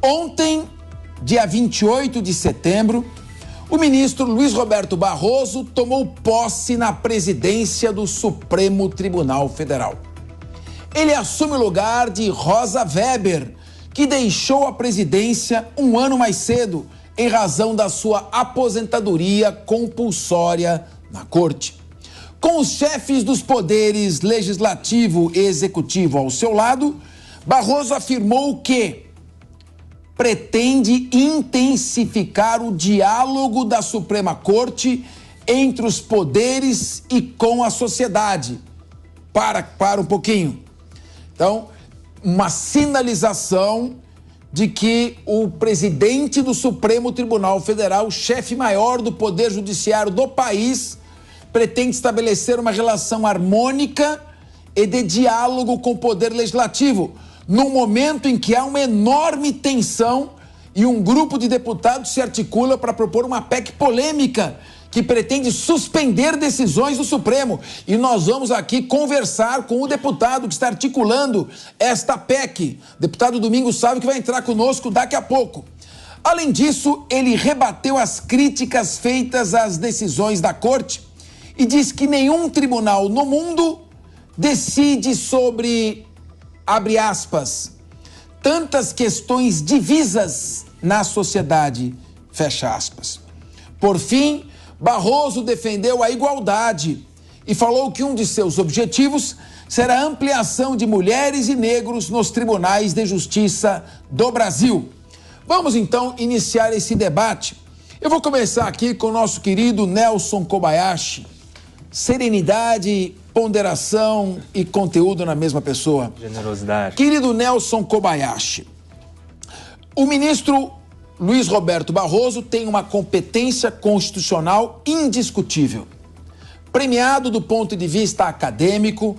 Ontem, dia 28 de setembro, o ministro Luiz Roberto Barroso tomou posse na presidência do Supremo Tribunal Federal. Ele assume o lugar de Rosa Weber, que deixou a presidência um ano mais cedo, em razão da sua aposentadoria compulsória na corte. Com os chefes dos poderes legislativo e executivo ao seu lado, Barroso afirmou que pretende intensificar o diálogo da Suprema Corte entre os poderes e com a sociedade. Para um pouquinho. Então, uma sinalização de que o presidente do Supremo Tribunal Federal, chefe maior do Poder Judiciário do país, pretende estabelecer uma relação harmônica e de diálogo com o Poder Legislativo, num momento em que há uma enorme tensão e um grupo de deputados se articula para propor uma PEC polêmica que pretende suspender decisões do Supremo. E nós vamos aqui conversar com o deputado que está articulando esta PEC. O deputado Domingos Sávio, que vai entrar conosco daqui a pouco. Além disso, ele rebateu as críticas feitas às decisões da Corte e diz que nenhum tribunal no mundo decide sobre, abre aspas, tantas questões divisas na sociedade, fecha aspas. Por fim, Barroso defendeu a igualdade e falou que um de seus objetivos será a ampliação de mulheres e negros nos tribunais de justiça do Brasil. Vamos então iniciar esse debate. Eu vou começar aqui com o nosso querido Nelson Kobayashi. Serenidade, ponderação e conteúdo na mesma pessoa. Generosidade. Querido Nelson Kobayashi, o ministro Luiz Roberto Barroso tem uma competência constitucional indiscutível. Premiado do ponto de vista acadêmico,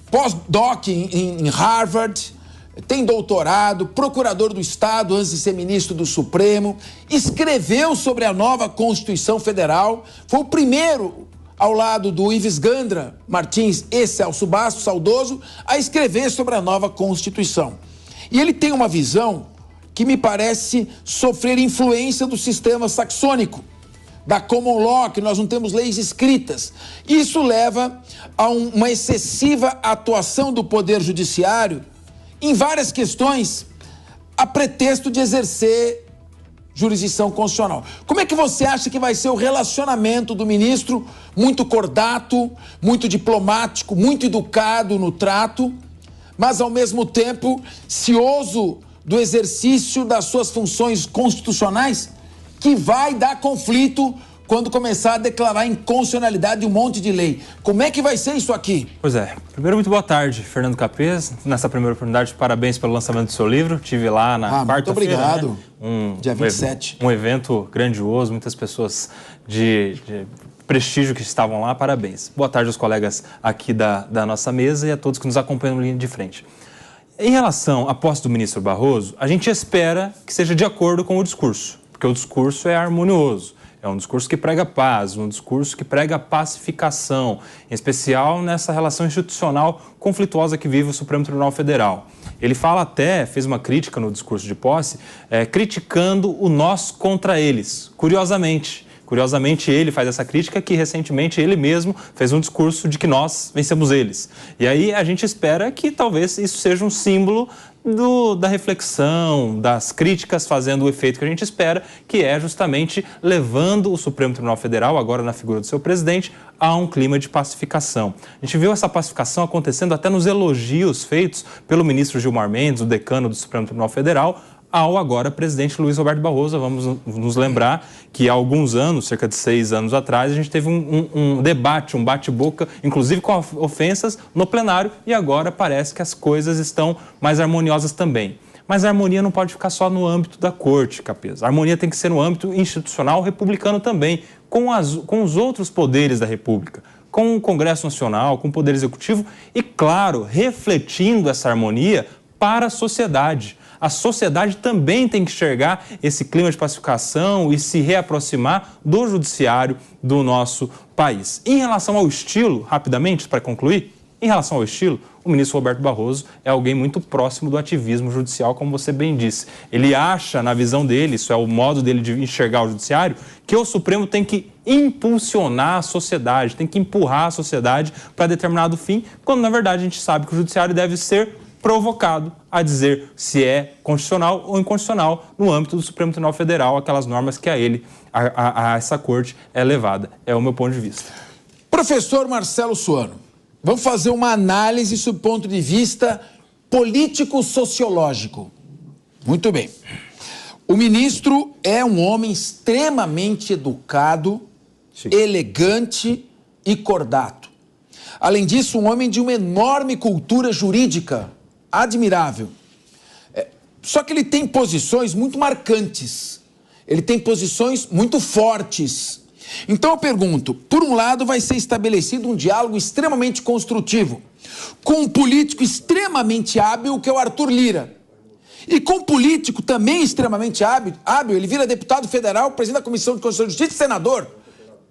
pós-doc em Harvard, tem doutorado, procurador do Estado antes de ser ministro do Supremo, escreveu sobre a nova Constituição Federal, foi o primeiro, ao lado do Ives Gandra Martins e Celso Bastos, saudoso, a escrever sobre a nova Constituição. E ele tem uma visão que me parece sofrer influência do sistema saxônico, da common law, que nós não temos leis escritas. Isso leva a uma excessiva atuação do Poder Judiciário em várias questões, a pretexto de exercer jurisdição constitucional. Como é que você acha que vai ser o relacionamento do ministro, muito cordato, muito diplomático, muito educado no trato, mas ao mesmo tempo cioso do exercício das suas funções constitucionais, que vai dar conflito quando começar a declarar inconstitucionalidade de um monte de lei? Como é que vai ser isso aqui? Pois é. Primeiro, muito boa tarde, Fernando Capês. Nessa primeira oportunidade, parabéns pelo lançamento do seu livro. Estive lá na quarta-feira. Muito obrigado. Né? Dia 27. Um evento grandioso, muitas pessoas de prestígio que estavam lá. Parabéns. Boa tarde aos colegas aqui da nossa mesa e a todos que nos acompanham na linha de frente. Em relação à posse do ministro Barroso, a gente espera que seja de acordo com o discurso, porque o discurso é harmonioso, é um discurso que prega paz, um discurso que prega pacificação, em especial nessa relação institucional conflituosa que vive o Supremo Tribunal Federal. Ele fez uma crítica no discurso de posse, criticando o nós contra eles, curiosamente. Curiosamente, ele faz essa crítica que, recentemente, ele mesmo fez um discurso de que nós vencemos eles. E aí a gente espera que talvez isso seja um símbolo da reflexão, das críticas fazendo o efeito que a gente espera, que é justamente levando o Supremo Tribunal Federal, agora na figura do seu presidente, a um clima de pacificação. A gente viu essa pacificação acontecendo até nos elogios feitos pelo ministro Gilmar Mendes, o decano do Supremo Tribunal Federal, ao agora presidente Luiz Roberto Barroso. Vamos nos lembrar que há alguns anos, cerca de 6 anos atrás, a gente teve um debate, um bate-boca, inclusive com ofensas no plenário, e agora parece que as coisas estão mais harmoniosas também. Mas a harmonia não pode ficar só no âmbito da corte, Capês. A harmonia tem que ser no âmbito institucional republicano também, com os outros poderes da República, com o Congresso Nacional, com o Poder Executivo e, claro, refletindo essa harmonia para a sociedade. A sociedade também tem que enxergar esse clima de pacificação e se reaproximar do judiciário do nosso país. Em relação ao estilo, rapidamente, para concluir, Em relação ao estilo, o ministro Roberto Barroso é alguém muito próximo do ativismo judicial, como você bem disse. Ele acha, na visão dele, isso é o modo dele de enxergar o judiciário, que o Supremo tem que impulsionar a sociedade, tem que empurrar a sociedade para determinado fim, quando, na verdade, a gente sabe que o judiciário deve ser provocado a dizer se é constitucional ou inconstitucional no âmbito do Supremo Tribunal Federal, aquelas normas que a essa corte é levada. É o meu ponto de vista. Professor Marcelo Suano, vamos fazer uma análise sob o ponto de vista político-sociológico. Muito bem. O ministro é um homem extremamente educado, sim, elegante e cordato. Além disso, um homem de uma enorme cultura jurídica, admirável. Só que ele tem posições muito marcantes. Ele tem posições muito fortes. Então eu pergunto, por um lado vai ser estabelecido um diálogo extremamente construtivo com um político extremamente hábil, que é o Arthur Lira. E com um político também extremamente hábil, ele vira deputado federal, presidente da Comissão de Constituição e Justiça e senador,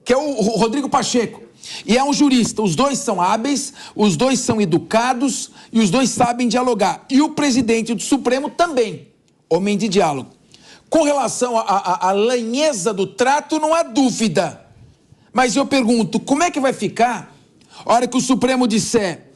que é o Rodrigo Pacheco. E é um jurista. Os dois são hábeis, os dois são educados e os dois sabem dialogar. E o presidente do Supremo também, homem de diálogo. Com relação à lanheza do trato, não há dúvida. Mas eu pergunto, como é que vai ficar a hora que o Supremo disser: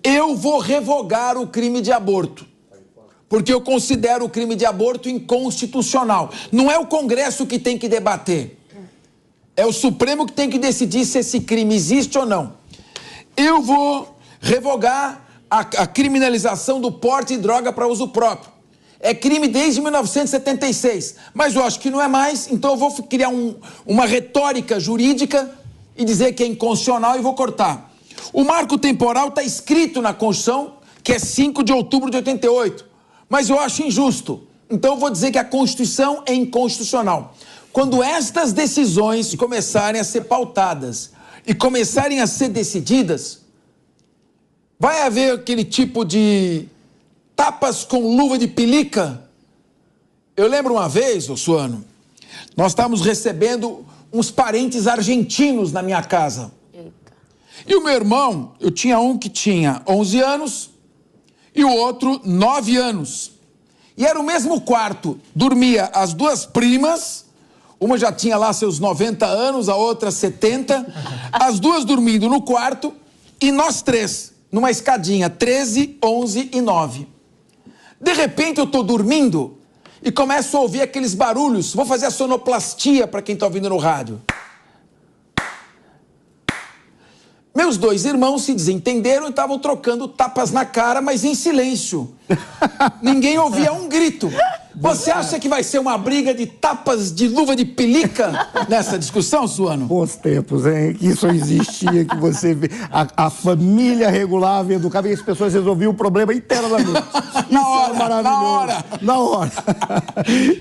eu vou revogar o crime de aborto, porque eu considero o crime de aborto inconstitucional. Não é o Congresso que tem que debater. É o Supremo que tem que decidir se esse crime existe ou não. Eu vou revogar a criminalização do porte de droga para uso próprio. É crime desde 1976, mas eu acho que não é mais, então eu vou criar uma retórica jurídica e dizer que é inconstitucional e vou cortar. O marco temporal está escrito na Constituição, que é 5 de outubro de 88, mas eu acho injusto. Então eu vou dizer que a Constituição é inconstitucional. Quando estas decisões começarem a ser pautadas e começarem a ser decididas, vai haver aquele tipo de tapas com luva de pelica. Eu lembro uma vez, Suano, nós estávamos recebendo uns parentes argentinos na minha casa. Eita. E o meu irmão, eu tinha um que tinha 11 anos e o outro 9 anos. E era o mesmo quarto, dormia as duas primas. Uma já tinha lá seus 90 anos, a outra 70. As duas dormindo no quarto e nós três, numa escadinha, 13, 11 e 9. De repente eu estou dormindo e começo a ouvir aqueles barulhos. Vou fazer a sonoplastia para quem está ouvindo no rádio. Meus dois irmãos se desentenderam e estavam trocando tapas na cara, mas em silêncio. Ninguém ouvia um grito. Você acha que vai ser uma briga de tapas de luva de pelica nessa discussão, Suano? Bons tempos, hein? Que isso existia, que você vê. A família regulava, educava e as pessoas resolviam o problema inteiramente. Isso é maravilhoso. Na hora.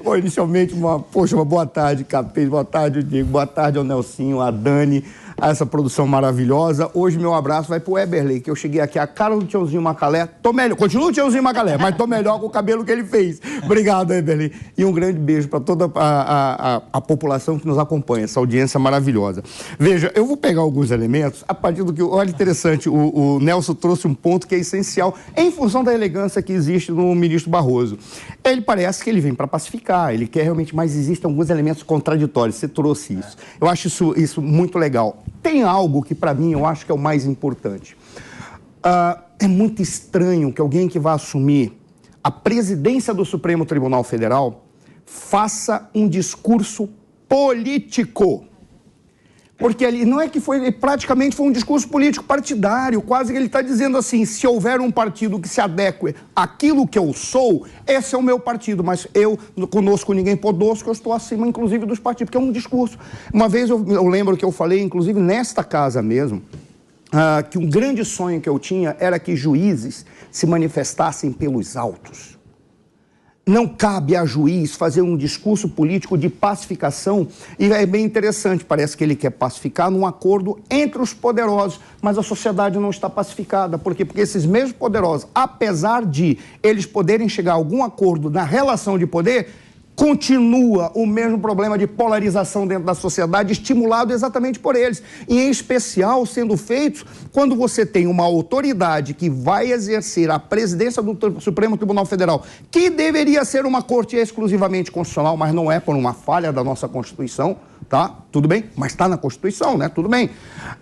Bom, inicialmente, uma boa tarde, Capês, boa tarde, Diego, boa tarde ao Nelsinho, a Dani, a essa produção maravilhosa. Hoje meu abraço vai pro Eberley, que eu cheguei aqui a cara do Tiãozinho Macalé. Tô melhor, continuo o Tiãozinho Macalé, mas tô melhor com o cabelo que ele fez. Obrigado, Eberley. E um grande beijo para toda a população que nos acompanha, essa audiência maravilhosa. Veja, eu vou pegar alguns elementos a partir do que... Olha, interessante, o Nelson trouxe um ponto que é essencial em função da elegância que existe no ministro Barroso. Ele parece que ele vem para pacificar, ele quer realmente, mas existem alguns elementos contraditórios. Você trouxe isso. Eu acho isso muito legal. Tem algo que, para mim, eu acho que é o mais importante. É muito estranho que alguém que vai assumir a presidência do Supremo Tribunal Federal faça um discurso político. Porque ali não é que foi, praticamente foi um discurso político partidário, quase que ele está dizendo assim, se houver um partido que se adeque àquilo que eu sou, esse é o meu partido, mas conosco ninguém podosco, eu estou acima, inclusive, dos partidos, porque é um discurso. Uma vez eu lembro que eu falei, inclusive nesta casa mesmo, que um grande sonho que eu tinha era que juízes se manifestassem pelos autos. Não cabe a juiz fazer um discurso político de pacificação, e é bem interessante, parece que ele quer pacificar num acordo entre os poderosos, mas a sociedade não está pacificada. Por quê? Porque esses mesmos poderosos, apesar de eles poderem chegar a algum acordo na relação de poder, Continua o mesmo problema de polarização dentro da sociedade, estimulado exatamente por eles. E, em especial, sendo feitos quando você tem uma autoridade que vai exercer a presidência do Supremo Tribunal Federal, que deveria ser uma corte exclusivamente constitucional, mas não é, por uma falha da nossa Constituição, tá? Tudo bem? Mas está na Constituição, né? Tudo bem.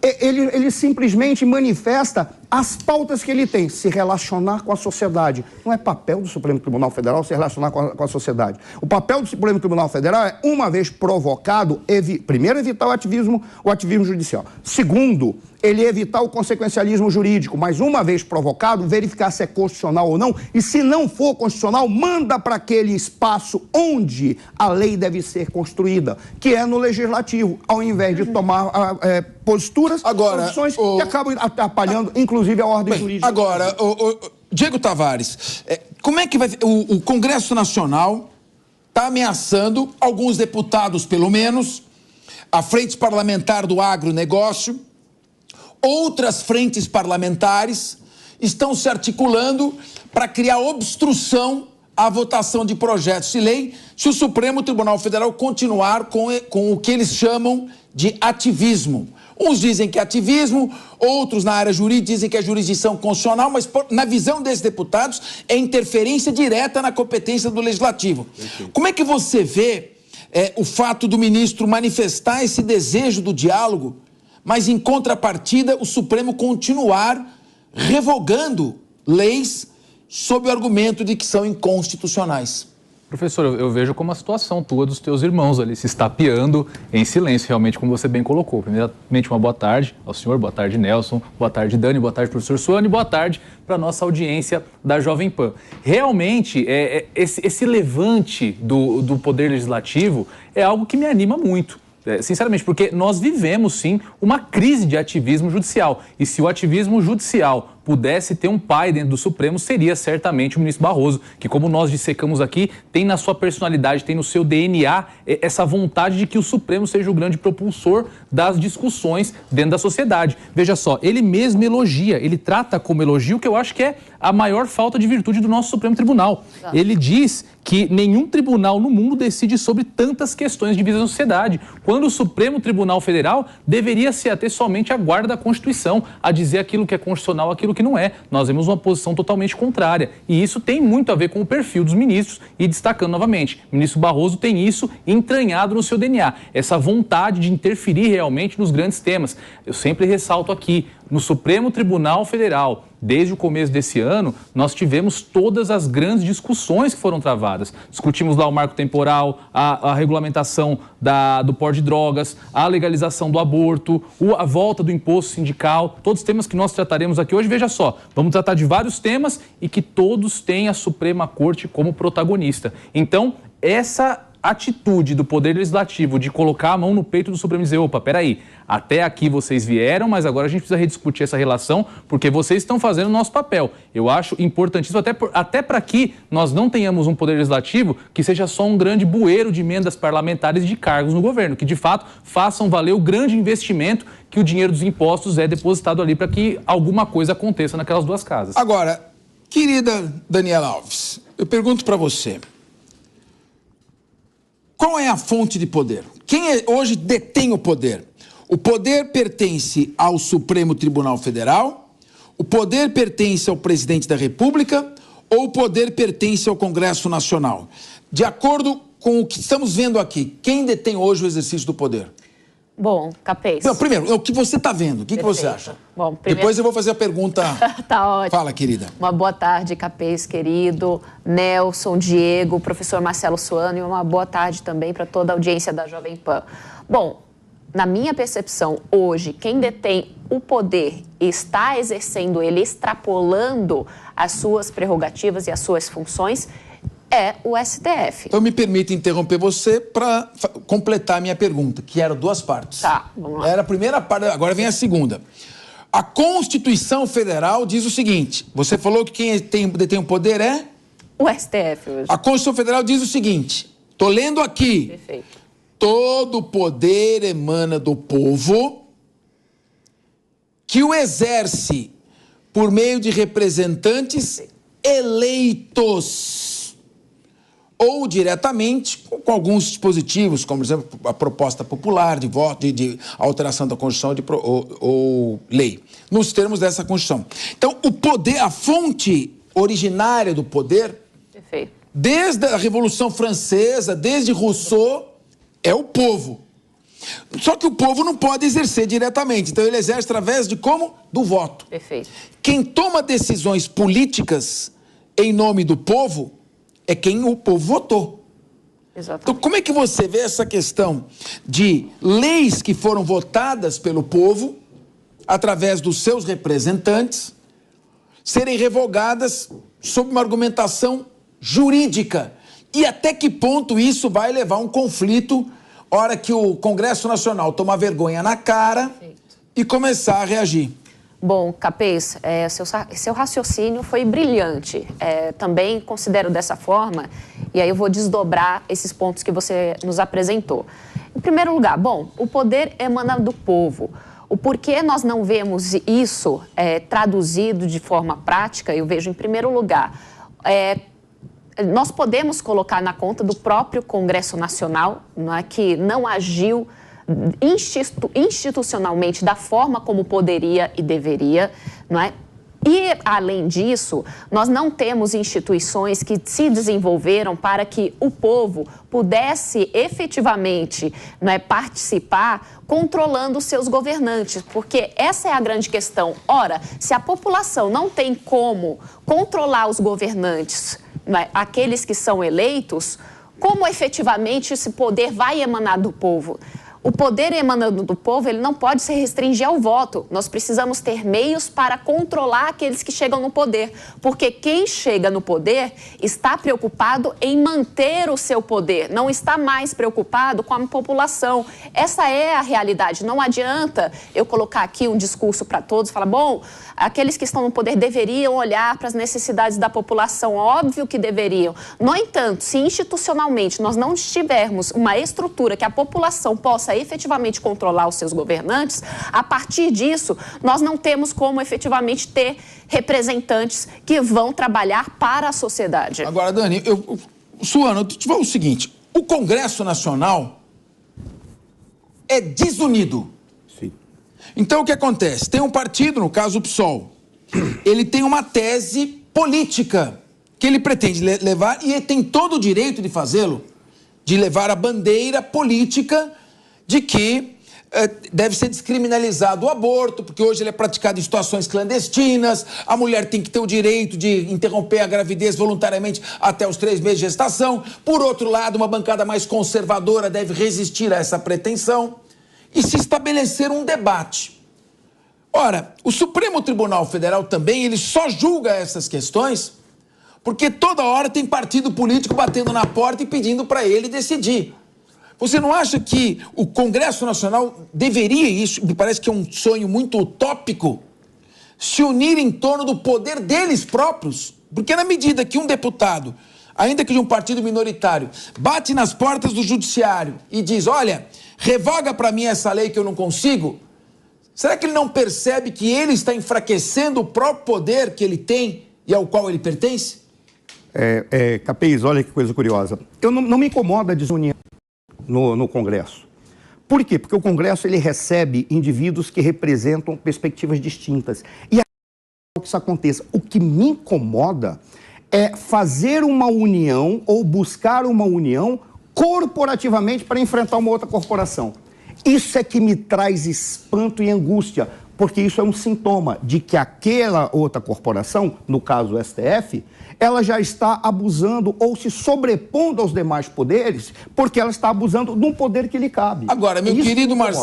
Ele simplesmente manifesta as pautas que ele tem, se relacionar com a sociedade. Não é papel do Supremo Tribunal Federal se relacionar com a sociedade. O papel do Supremo Tribunal Federal é, uma vez provocado, primeiro, evitar o ativismo judicial. Segundo, ele evitar o consequencialismo jurídico, mas uma vez provocado, verificar se é constitucional ou não, e se não for constitucional, manda para aquele espaço onde a lei deve ser construída, que é no legislativo, ao invés de tomar posturas, posições que acabam atrapalhando, inclusive, a ordem jurídica. Agora, Diego Tavares, como é que vai... O Congresso Nacional está ameaçando, alguns deputados pelo menos, a frente parlamentar do agronegócio, outras frentes parlamentares estão se articulando para criar obstrução à votação de projetos de lei se o Supremo Tribunal Federal continuar com o que eles chamam de ativismo. Uns dizem que é ativismo, outros na área jurídica dizem que é jurisdição constitucional, mas na visão desses deputados é interferência direta na competência do Legislativo. Como é que você vê o fato do ministro manifestar esse desejo do diálogo, mas em contrapartida o Supremo continuar revogando leis sob o argumento de que são inconstitucionais? Professor, eu vejo como a situação tua dos teus irmãos ali se estapeando em silêncio, realmente, como você bem colocou. Primeiramente, uma boa tarde ao senhor, boa tarde, Nelson, boa tarde, Dani, boa tarde, professor Suane, boa tarde para a nossa audiência da Jovem Pan. Realmente, esse levante do Poder Legislativo é algo que me anima muito. Sinceramente, porque nós vivemos, sim, uma crise de ativismo judicial. E se o ativismo judicial pudesse ter um pai dentro do Supremo, seria certamente o ministro Barroso, que, como nós dissecamos aqui, tem na sua personalidade, tem no seu DNA essa vontade de que o Supremo seja o grande propulsor das discussões dentro da sociedade. Veja só, ele mesmo elogia, ele trata como elogio, que eu acho que é a maior falta de virtude do nosso Supremo Tribunal. Ele diz que nenhum tribunal no mundo decide sobre tantas questões de vida da sociedade, quando o Supremo Tribunal Federal deveria se ater somente à guarda da Constituição, a dizer aquilo que é constitucional, aquilo que não é. Nós vemos uma posição totalmente contrária. E isso tem muito a ver com o perfil dos ministros. E destacando novamente, o ministro Barroso tem isso entranhado no seu DNA. Essa vontade de interferir realmente nos grandes temas. Eu sempre ressalto aqui, no Supremo Tribunal Federal, desde o começo desse ano, nós tivemos todas as grandes discussões que foram travadas. Discutimos lá o marco temporal, a regulamentação do porte de drogas, a legalização do aborto, a volta do imposto sindical, todos os temas que nós trataremos aqui hoje. Veja só, vamos tratar de vários temas e que todos têm a Suprema Corte como protagonista. Então, essa atitude do Poder Legislativo de colocar a mão no peito do Supremo e dizer, opa, peraí, até aqui vocês vieram, mas agora a gente precisa rediscutir essa relação, porque vocês estão fazendo o nosso papel. Eu acho importantíssimo, até para que nós não tenhamos um Poder Legislativo que seja só um grande bueiro de emendas parlamentares e de cargos no governo, que de fato façam valer o grande investimento que o dinheiro dos impostos é depositado ali para que alguma coisa aconteça naquelas duas casas. Agora, querida Daniela Alves, eu pergunto para você, qual é a fonte de poder? Quem hoje detém o poder? O poder pertence ao Supremo Tribunal Federal? O poder pertence ao presidente da República? Ou o poder pertence ao Congresso Nacional? De acordo com o que estamos vendo aqui, quem detém hoje o exercício do poder? Bom, Capês. Não, primeiro, o que você está vendo, o que você acha? Bom, primeiro... Depois eu vou fazer a pergunta. Tá ótimo. Fala, querida. Uma boa tarde, Capês, querido, Nelson, Diego, professor Marcelo Suane, e uma boa tarde também para toda a audiência da Jovem Pan. Bom, na minha percepção, hoje, quem detém o poder e está exercendo ele, extrapolando as suas prerrogativas e as suas funções, é o STF. Então me permita interromper você para completar a minha pergunta, que era duas partes. Tá, vamos lá. Era a primeira parte, agora vem a segunda. A Constituição Federal diz o seguinte, você falou que quem detém o poder é? O STF hoje. A Constituição Federal diz o seguinte, estou lendo aqui. Perfeito. Todo poder emana do povo que o exerce por meio de representantes eleitos. ou diretamente com alguns dispositivos, como, por exemplo, a proposta popular de voto, de alteração da Constituição ou lei, nos termos dessa Constituição. Então, o poder, a fonte originária do poder, Perfeito. desde a Revolução Francesa, desde Rousseau, é o povo. Só que o povo não pode exercer diretamente, então ele exerce através de como? Do voto. Perfeito. Quem toma decisões políticas em nome do povo é quem o povo votou. Exatamente. Então, como é que você vê essa questão de leis que foram votadas pelo povo, através dos seus representantes, serem revogadas sob uma argumentação jurídica? E até que ponto isso vai levar a um conflito, hora que o Congresso Nacional tomar vergonha na cara e começar a reagir? Bom, Capês, seu raciocínio foi brilhante. Também considero dessa forma, e aí eu vou desdobrar esses pontos que você nos apresentou. Em primeiro lugar, bom, o poder emana do povo. O porquê nós não vemos isso traduzido de forma prática, eu vejo em primeiro lugar, nós podemos colocar na conta do próprio Congresso Nacional, não é, que não agiu institucionalmente da forma como poderia e deveria, não é? E, além disso, nós não temos instituições que se desenvolveram para que o povo pudesse efetivamente, não é, participar controlando os seus governantes, porque essa é a grande questão. Ora, se a população não tem como controlar os governantes, não é, aqueles que são eleitos, como efetivamente esse poder vai emanar do povo? O poder emanando do povo, ele não pode se restringir ao voto. Nós precisamos ter meios para controlar aqueles que chegam no poder. Porque quem chega no poder está preocupado em manter o seu poder, não está mais preocupado com a população. Essa é a realidade. Não adianta eu colocar aqui um discurso para todos e falar, bom, aqueles que estão no poder deveriam olhar para as necessidades da população. Óbvio que deveriam. No entanto, se institucionalmente nós não tivermos uma estrutura que a população possa efetivamente controlar os seus governantes, a partir disso, nós não temos como efetivamente ter representantes que vão trabalhar para a sociedade. Agora, Dani, Suana, eu te falo o seguinte, o Congresso Nacional é desunido. Sim. Então, o que acontece? Tem um partido, no caso o PSOL, ele tem uma tese política que ele pretende levar, e ele tem todo o direito de fazê-lo, de levar a bandeira política de que deve ser descriminalizado o aborto, porque hoje ele é praticado em situações clandestinas, a mulher tem que ter o direito de interromper a gravidez voluntariamente até os 3 meses de gestação. Por outro lado, uma bancada mais conservadora deve resistir a essa pretensão e se estabelecer um debate. Ora, o Supremo Tribunal Federal também, ele só julga essas questões porque toda hora tem partido político batendo na porta e pedindo para ele decidir. Você não acha que o Congresso Nacional deveria, isso me parece que é um sonho muito utópico, se unir em torno do poder deles próprios? Porque na medida que um deputado, ainda que de um partido minoritário, bate nas portas do judiciário e diz, olha, revoga para mim essa lei que eu não consigo, será que ele não percebe que ele está enfraquecendo o próprio poder que ele tem e ao qual ele pertence? Capês, olha que coisa curiosa. Não me incomoda a desunião no Congresso. Por quê? Porque o Congresso ele recebe indivíduos que representam perspectivas distintas. E que isso aconteça. O que me incomoda é fazer uma união ou buscar uma união corporativamente para enfrentar uma outra corporação. Isso é que me traz espanto e angústia, porque isso é um sintoma de que aquela outra corporação, no caso o STF, ela já está abusando ou se sobrepondo aos demais poderes, porque ela está abusando de um poder que lhe cabe. Agora, meu querido Marcelo,